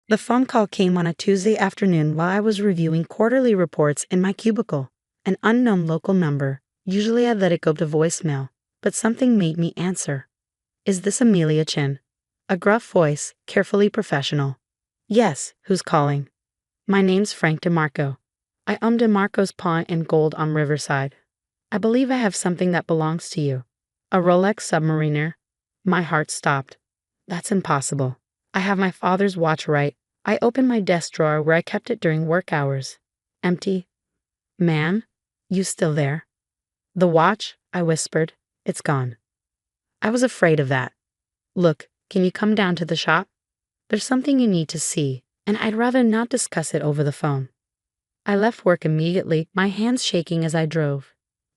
The phone call came on a Tuesday afternoon while I was reviewing quarterly reports in my cubicle. An unknown local number. Usually I let it go to voicemail, but something made me answer. Is this Amelia Chen? A gruff voice, carefully professional. Yes, who's calling? My name's Frank DeMarco. I own DeMarco's Pawn and Gold on Riverside. I believe I have something that belongs to you. A Rolex Submariner. My heart stopped. That's impossible. I have my father's watch right. I opened my desk drawer where I kept it during work hours. Empty. Ma'am? You still there? The watch, I whispered. It's gone. I was afraid of that. Look, can you come down to the shop? There's something you need to see, and I'd rather not discuss it over the phone. I left work immediately, my hands shaking as I drove.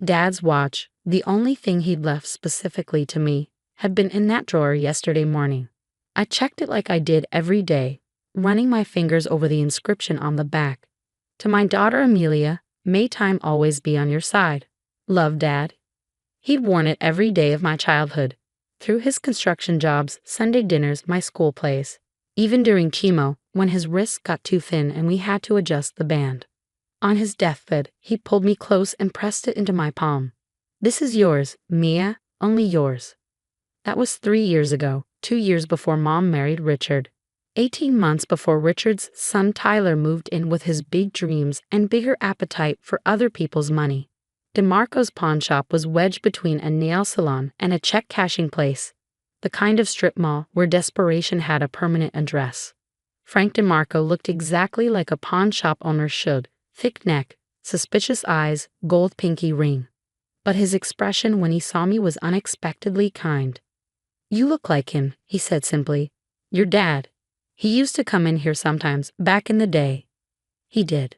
Dad's watch, the only thing he'd left specifically to me, had been in that drawer yesterday morning. I checked it like I did every day, running my fingers over the inscription on the back. To my daughter Amelia, may time always be on your side. Love, Dad. He'd worn it every day of my childhood, through his construction jobs, Sunday dinners, my school plays, even during chemo, when his wrists got too thin and we had to adjust the band. On his deathbed, he pulled me close and pressed it into my palm. This is yours, Mia, only yours. That was 3 years ago, 2 years before Mom married Richard. 18 months before Richard's son Tyler moved in with his big dreams and bigger appetite for other people's money. DeMarco's pawn shop was wedged between a nail salon and a check-cashing place, the kind of strip mall where desperation had a permanent address. Frank DeMarco looked exactly like a pawn shop owner should, thick neck, suspicious eyes, gold pinky ring. But his expression when he saw me was unexpectedly kind. You look like him, he said simply. Your dad. He used to come in here sometimes, back in the day. He did.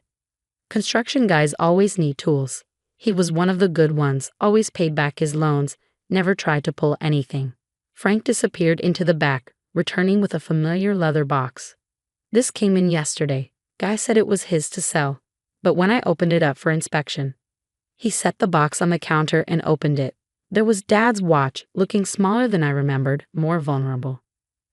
Construction guys always need tools. He was one of the good ones, always paid back his loans, never tried to pull anything. Frank disappeared into the back, returning with a familiar leather box. This came in yesterday. Guy said it was his to sell, but when I opened it up for inspection, he set the box on the counter and opened it. There was Dad's watch, looking smaller than I remembered, more vulnerable.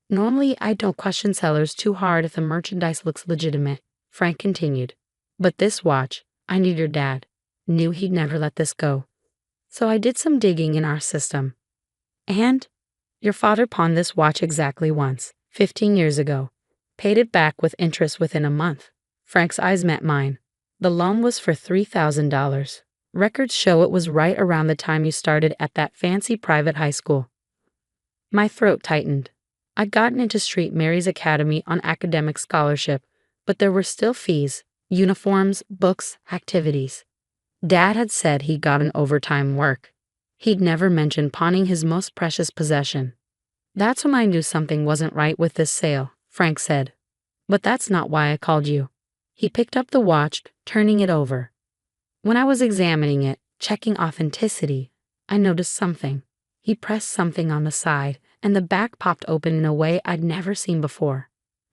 Normally, I don't question sellers too hard if the merchandise looks legitimate, Frank continued. But this watch, I knew your dad. Knew he'd never let this go. So I did some digging in our system. And your father pawned this watch exactly once, 15 years ago. Paid it back with interest within a month. Frank's eyes met mine. The loan was for $3,000. Records show it was right around the time you started at that fancy private high school. My throat tightened. I'd gotten into St. Mary's Academy on academic scholarship, but there were still fees, uniforms, books, activities. Dad had said he'd gotten overtime work. He'd never mentioned pawning his most precious possession. That's when I knew something wasn't right with this sale, Frank said. But that's not why I called you. He picked up the watch, turning it over. When I was examining it, checking authenticity, I noticed something. He pressed something on the side, and the back popped open in a way I'd never seen before.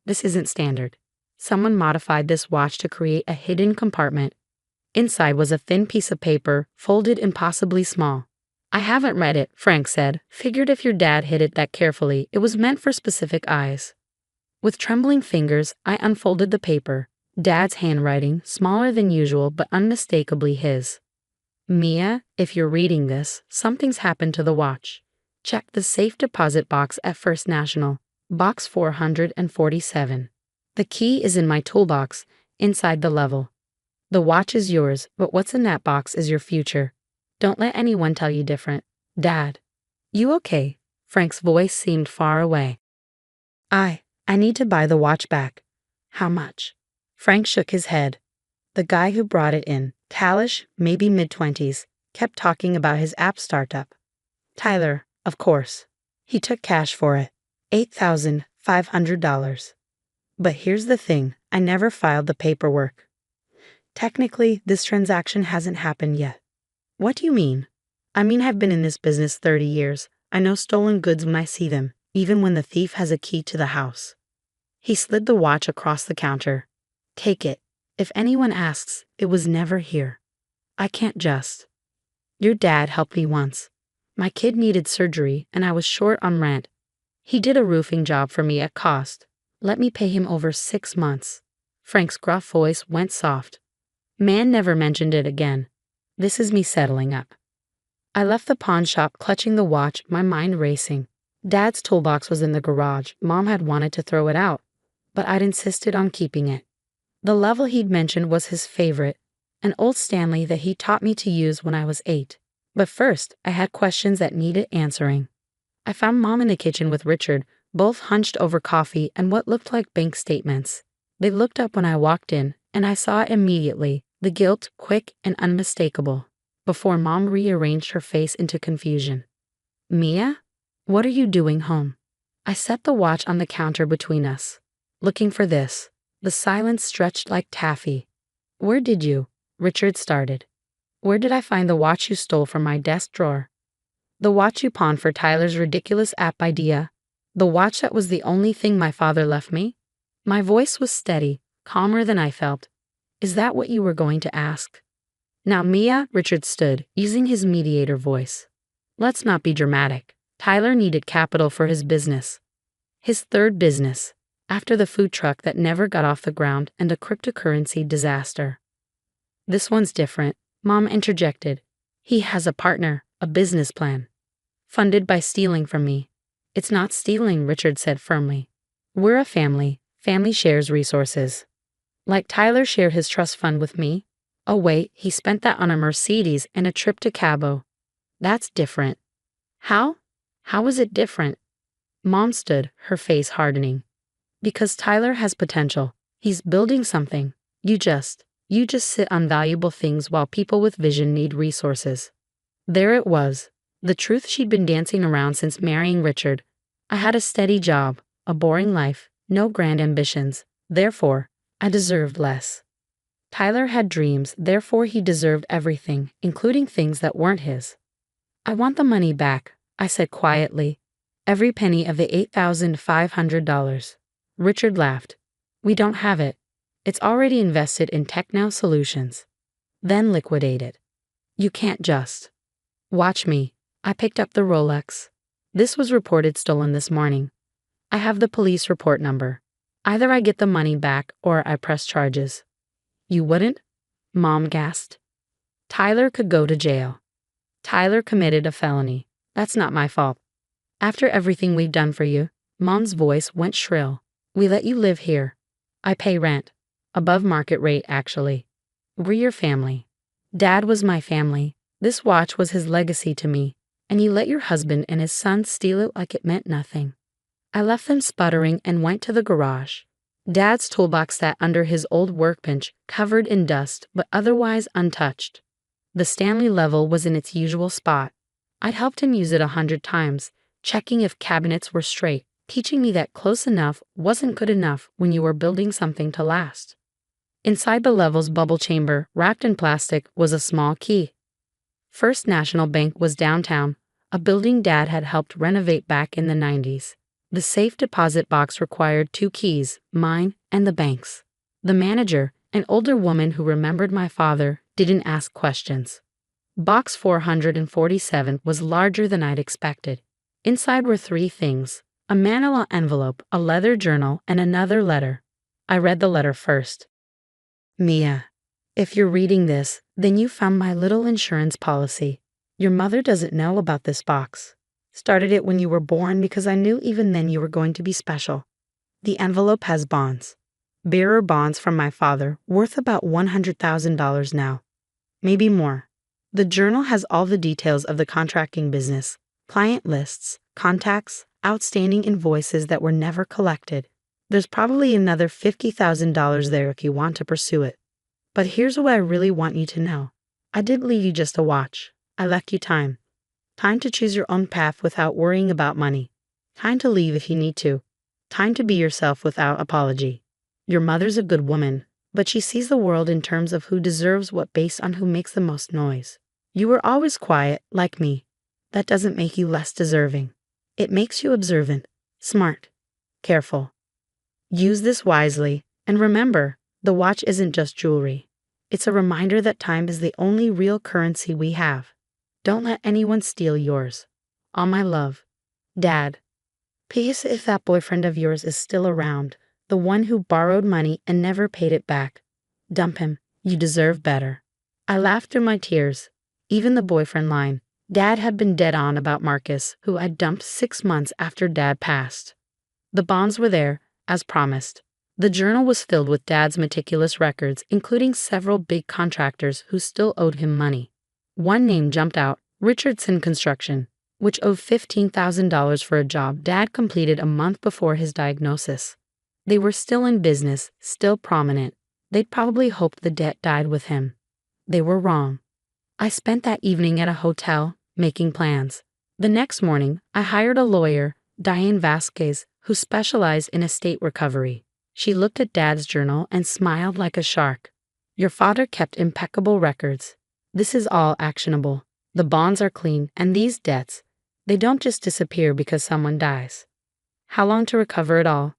This isn't standard. Someone modified this watch to create a hidden compartment. Inside was a thin piece of paper, folded impossibly small. I haven't read it, Frank said. Figured if your dad hid it that carefully, it was meant for specific eyes. With trembling fingers, I unfolded the paper. Dad's handwriting, smaller than usual but unmistakably his. Mia, if you're reading this, something's happened to the watch. Check the safe deposit box at First National, box 447. The key is in my toolbox, inside the level. The watch is yours, but what's in that box is your future. Don't let anyone tell you different. Dad. You okay? Frank's voice seemed far away. I need to buy the watch back. How much? Frank shook his head. The guy who brought it in, Talish, maybe mid-20s, kept talking about his app startup. Tyler, of course. He took cash for it. $8,500. But here's the thing, I never filed the paperwork. Technically, this transaction hasn't happened yet. What do you mean? I mean, I've been in this business 30 years. I know stolen goods when I see them, even when the thief has a key to the house. He slid the watch across the counter. Take it. If anyone asks, it was never here. I can't just. Your dad helped me once. My kid needed surgery, and I was short on rent. He did a roofing job for me at cost. Let me pay him over 6 months. Frank's gruff voice went soft. Man never mentioned it again. This is me settling up. I left the pawn shop clutching the watch, my mind racing. Dad's toolbox was in the garage. Mom had wanted to throw it out, but I'd insisted on keeping it. The level he'd mentioned was his favorite, an old Stanley that he taught me to use when I was 8. But first, I had questions that needed answering. I found Mom in the kitchen with Richard, both hunched over coffee and what looked like bank statements. They looked up when I walked in, and I saw immediately, the guilt quick and unmistakable, before Mom rearranged her face into confusion. Mia? What are you doing home? I set the watch on the counter between us. Looking for this. The silence stretched like taffy. Where did you? Richard started. Where did I find the watch you stole from my desk drawer? The watch you pawned for Tyler's ridiculous app idea. The watch that was the only thing my father left me? My voice was steady, calmer than I felt. Is that what you were going to ask? Now, Mia, Richard stood, using his mediator voice. Let's not be dramatic. Tyler needed capital for his business. His third business, after the food truck that never got off the ground and a cryptocurrency disaster. This one's different, Mom interjected. He has a partner, a business plan. Funded by stealing from me. It's not stealing, Richard said firmly. We're a family. Family shares resources. Like Tyler shared his trust fund with me. Oh wait, he spent that on a Mercedes and a trip to Cabo. That's different. How? How is it different? Mom stood, her face hardening. Because Tyler has potential. He's building something. You just sit on valuable things while people with vision need resources. There it was. The truth she'd been dancing around since marrying Richard. I had a steady job, a boring life, no grand ambitions. Therefore, I deserved less. Tyler had dreams, therefore he deserved everything, including things that weren't his. I want the money back, I said quietly. Every penny of the $8,500. Richard laughed. We don't have it. It's already invested in Techno Solutions. Then liquidated. You can't just. Watch me. I picked up the Rolex. This was reported stolen this morning. I have the police report number. Either I get the money back or I press charges. You wouldn't? Mom gasped. Tyler could go to jail. Tyler committed a felony. That's not my fault. After everything we've done for you, Mom's voice went shrill. We let you live here. I pay rent. Above market rate, actually. We're your family. Dad was my family. This watch was his legacy to me, and you let your husband and his son steal it like it meant nothing. I left them sputtering and went to the garage. Dad's toolbox sat under his old workbench, covered in dust but otherwise untouched. The Stanley level was in its usual spot. I'd helped him use it 100 times, checking if cabinets were straight, teaching me that close enough wasn't good enough when you were building something to last. Inside the level's bubble chamber, wrapped in plastic, was a small key. First National Bank was downtown, a building Dad had helped renovate back in the 90s. The safe deposit box required 2 keys, mine and the bank's. The manager, an older woman who remembered my father, didn't ask questions. Box 447 was larger than I'd expected. Inside were 3 things: a manila envelope, a leather journal, and another letter. I read the letter first. Mia, if you're reading this, then you found my little insurance policy. Your mother doesn't know about this box. Started it when you were born because I knew even then you were going to be special. The envelope has bonds. Bearer bonds from my father, worth about $100,000 now. Maybe more. The journal has all the details of the contracting business, client lists, contacts, outstanding invoices that were never collected. There's probably another $50,000 there if you want to pursue it. But here's what I really want you to know. I didn't leave you just a watch. I left you time. Time to choose your own path without worrying about money. Time to leave if you need to. Time to be yourself without apology. Your mother's a good woman, but she sees the world in terms of who deserves what based on who makes the most noise. You were always quiet, like me. That doesn't make you less deserving. It makes you observant, smart, careful. Use this wisely, and remember, the watch isn't just jewelry. It's a reminder that time is the only real currency we have. Don't let anyone steal yours. All my love. Dad. P.S. If that boyfriend of yours is still around, The one who borrowed money and never paid it back. Dump him. You deserve better. I laughed through my tears. Even the boyfriend line. Dad had been dead on about Marcus, who I'd dumped 6 months after Dad passed. The bonds were there, as promised. The journal was filled with Dad's meticulous records, including several big contractors who still owed him money. One name jumped out, Richardson Construction, which owed $15,000 for a job Dad completed a month before his diagnosis. They were still in business, still prominent. They'd probably hoped the debt died with him. They were wrong. I spent that evening at a hotel, making plans. The next morning, I hired a lawyer, Diane Vasquez, who specialized in estate recovery. She looked at Dad's journal and smiled like a shark. Your father kept impeccable records. This is all actionable. The bonds are clean, and these debts, they don't just disappear because someone dies. How long to recover it all?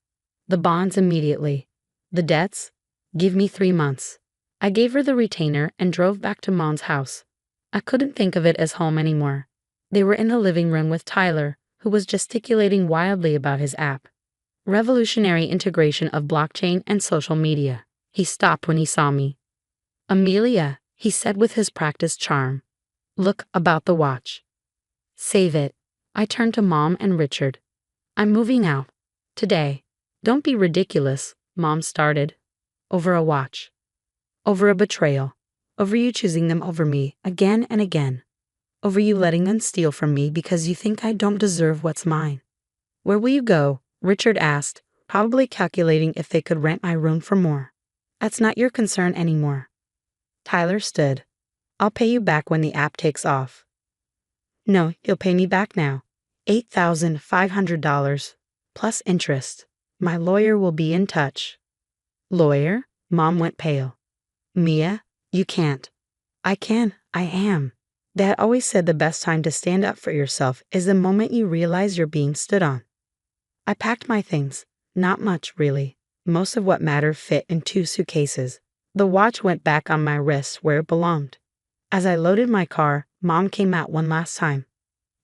The bonds immediately. The debts? Give me 3 months. I gave her the retainer and drove back to Mom's house. I couldn't think of it as home anymore. They were in the living room with Tyler, who was gesticulating wildly about his app. Revolutionary integration of blockchain and social media. He stopped when he saw me. Amelia, he said with his practiced charm. Look about the watch. Save it. I turned to Mom and Richard. I'm moving out. Today. Don't be ridiculous, Mom started. Over a watch. Over a betrayal. Over you choosing them over me again and again. Over you letting them steal from me because you think I don't deserve what's mine. Where will you go? Richard asked, probably calculating if they could rent my room for more. That's not your concern anymore. Tyler stood. I'll pay you back when the app takes off. No, you'll pay me back now. $8,500, plus interest. My lawyer will be in touch. Lawyer? Mom went pale. Mia, you can't. I can. I am. Dad always said the best time to stand up for yourself is the moment you realize you're being stood on. I packed my things. Not much, really. Most of what mattered fit in 2 suitcases. The watch went back on my wrist where it belonged. As I loaded my car, Mom came out one last time.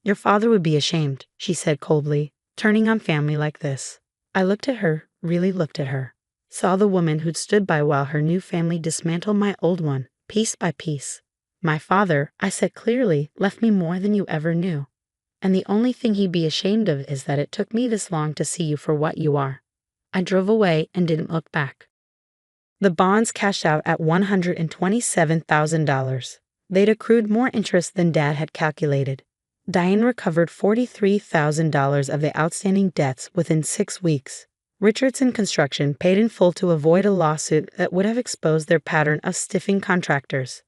Your father would be ashamed, she said coldly, turning on family like this. I looked at her, really looked at her. Saw the woman who'd stood by while her new family dismantled my old one, piece by piece. My father, I said clearly, left me more than you ever knew. And the only thing he'd be ashamed of is that it took me this long to see you for what you are. I drove away and didn't look back. The bonds cashed out at $127,000. They'd accrued more interest than Dad had calculated. Diane recovered $43,000 of the outstanding debts within 6 weeks. Richardson Construction paid in full to avoid a lawsuit that would have exposed their pattern of stiffing contractors.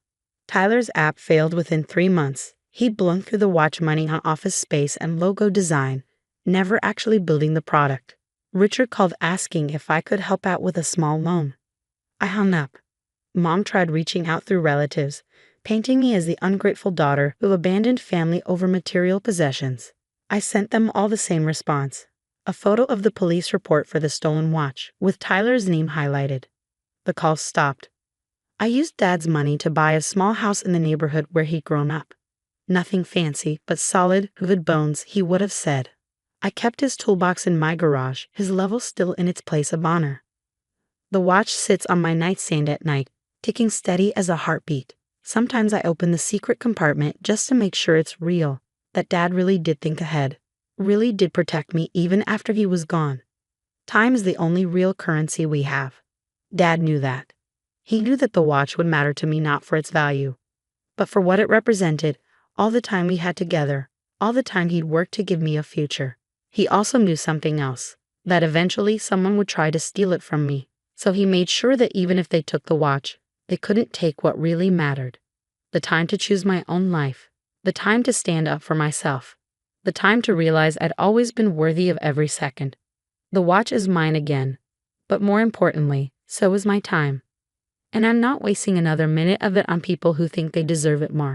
Tyler's app failed within 3 months. He'd blown through the watch money on office space and logo design, never actually building the product. Richard called asking if I could help out with a small loan. I hung up. Mom tried reaching out through relatives, painting me as the ungrateful daughter who abandoned family over material possessions. I sent them all the same response. A photo of the police report for the stolen watch, with Tyler's name highlighted. The call stopped. I used Dad's money to buy a small house in the neighborhood where he'd grown up. Nothing fancy, but solid, vivid bones, he would have said. I kept his toolbox in my garage, his level still in its place of honor. The watch sits on my nightstand at night, ticking steady as a heartbeat. Sometimes I open the secret compartment just to make sure it's real, that Dad really did think ahead, really did protect me even after he was gone. Time is the only real currency we have. Dad knew that. He knew that the watch would matter to me not for its value, but for what it represented, all the time we had together, all the time he'd worked to give me a future. He also knew something else, that eventually someone would try to steal it from me, so he made sure that even if they took the watch, they couldn't take what really mattered. The time to choose my own life, the time to stand up for myself, the time to realize I'd always been worthy of every second. The watch is mine again, but more importantly, so is my time. And I'm not wasting another minute of it on people who think they deserve it more.